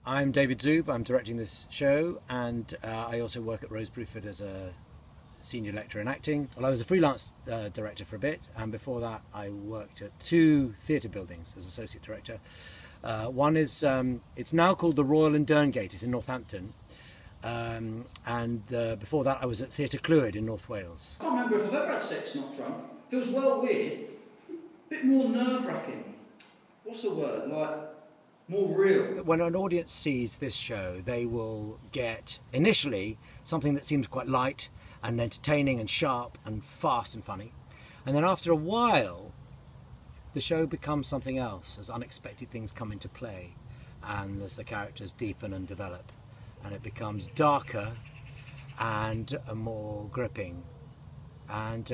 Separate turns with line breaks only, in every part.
I'm David ZOOB, I'm directing this show, and I also work at Rose Bruford as a senior lecturer in acting. Well, I was a freelance director for a bit, and before that I worked at 2 theatre buildings as associate director. One is, it's now called the Royal in Derngate, it's in Northampton, and before that I was at Theatre Clwyd in North Wales.
I can't remember if I've ever had sex not drunk. Feels well weird, a bit more nerve-wracking. What's the word, like more real?
When an audience sees this show, they will get initially something that seems quite light and entertaining and sharp and fast and funny, and then after a while the show becomes something else as unexpected things come into play and as the characters deepen and develop, and it becomes darker and more gripping and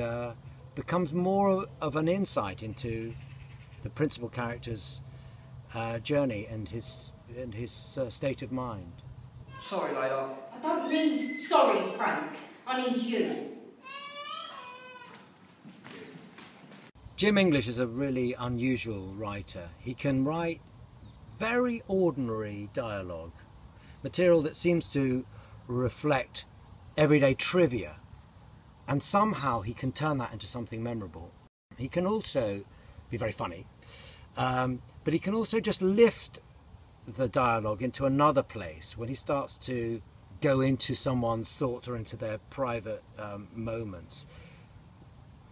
becomes more of an insight into the principal character's journey and his state of mind.
Sorry, Layla.
I don't need sorry, Frank. I need you.
Jim English is a really unusual writer. He can write very ordinary dialogue, material that seems to reflect everyday trivia, and somehow he can turn that into something memorable. He can also be very funny, but he can also just lift the dialogue into another place when he starts to go into someone's thoughts or into their private moments.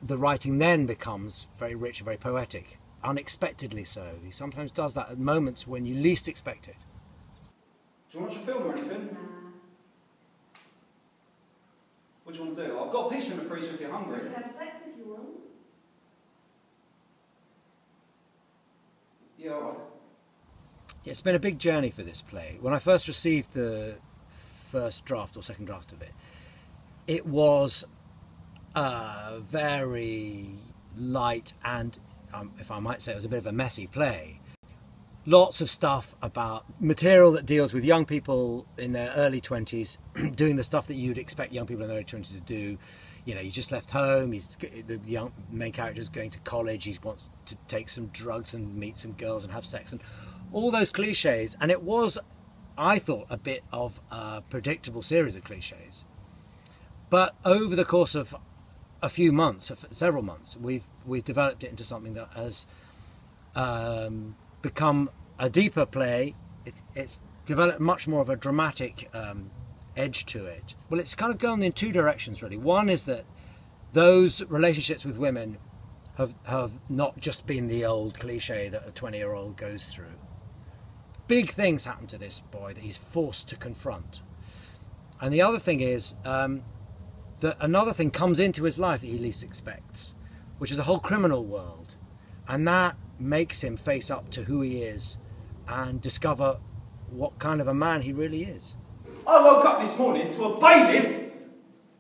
The writing then becomes very rich and very poetic, unexpectedly so. He sometimes does that at moments when you least expect it.
Do you want to watch a film or anything?
Nah.
What do you want to do? I've got a pizza in the freezer if you're hungry.
You can have sex if you want.
Yeah, alright.
It's been a big journey for this play. When I first received the first draft or second draft of it, it was very light and, if I might say, it was a bit of a messy play. Lots of stuff about material that deals with young people in their early 20s doing the stuff that you'd expect young people in their early 20s to do. You know, you just left home, the young main character is going to college, he wants to take some drugs and meet some girls and have sex and all those cliches. And it was, I thought, a bit of a predictable series of cliches. But over the course of a few months, several months, we've developed it into something that has become a deeper play. It's developed much more of a dramatic edge to it. Well, it's kind of gone in 2 directions really. One is that those relationships with women have not just been the old cliche that a 20-year-old goes through. Big things happen to this boy that he's forced to confront. And the other thing is that another thing comes into his life that he least expects, which is the whole criminal world. And that makes him face up to who he is and discover what kind of a man he really is.
I woke up this morning to a bailiff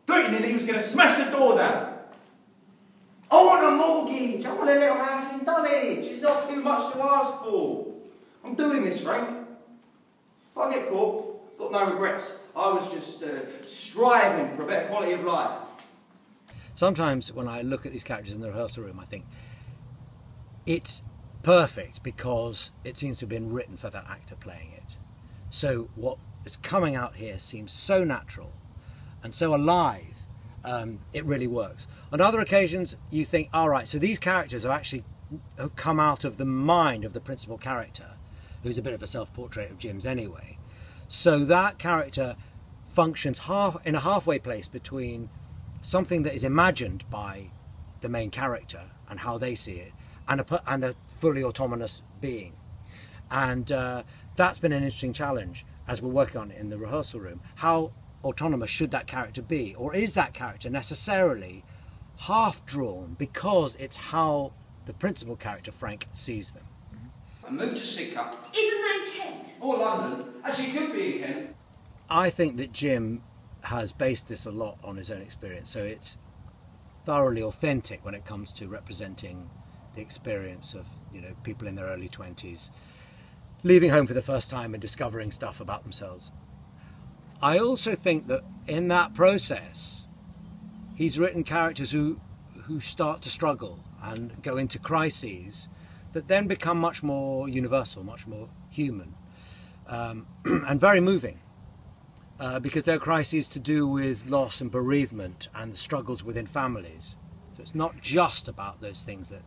threatening he was going to smash the door down. I want a mortgage. I want a little house in Dulwich. It's not too much to ask for. I'm doing this, Frank. If I get caught, got no regrets. I was just striving for a better quality of life.
Sometimes when I look at these characters in the rehearsal room, I think it's perfect because it seems to have been written for that actor playing it. So what is coming out here seems so natural and so alive, it really works. On other occasions you think, all right, so these characters have come out of the mind of the principal character, who's a bit of a self-portrait of Jim's anyway. So that character functions in a halfway place between something that is imagined by the main character and how they see it, and a fully autonomous being. And that's been an interesting challenge as we're working on it in the rehearsal room. How autonomous should that character be? Or is that character necessarily half-drawn because it's how the principal character, Frank, sees them?
I moved to Sidcup.
Isn't that Kent?
Or London. Actually, it could be in Kent.
I think that Jim has based this a lot on his own experience, so it's thoroughly authentic when it comes to representing the experience of, you know, people in their early 20s leaving home for the first time and discovering stuff about themselves. I also think that in that process he's written characters who start to struggle and go into crises that then become much more universal, much more human. and very moving. Because they're crises to do with loss and bereavement and the struggles within families. So it's not just about those things that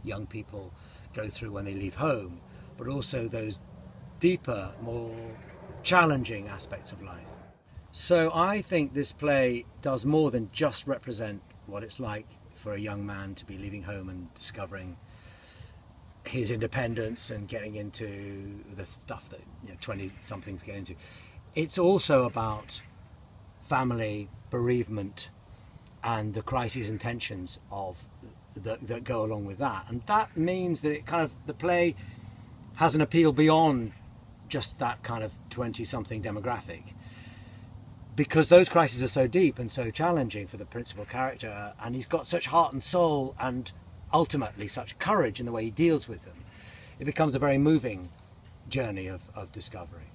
young people go through when they leave home, but also those deeper, more challenging aspects of life. So I think this play does more than just represent what it's like for a young man to be leaving home and discovering his independence and getting into the stuff that 20-somethings get into. It's also about family, bereavement, and the crises and tensions of that go along with that. And that means that the play has an appeal beyond just that kind of 20-something demographic, because those crises are so deep and so challenging for the principal character, and he's got such heart and soul and ultimately such courage in the way he deals with them. It becomes a very moving journey of discovery.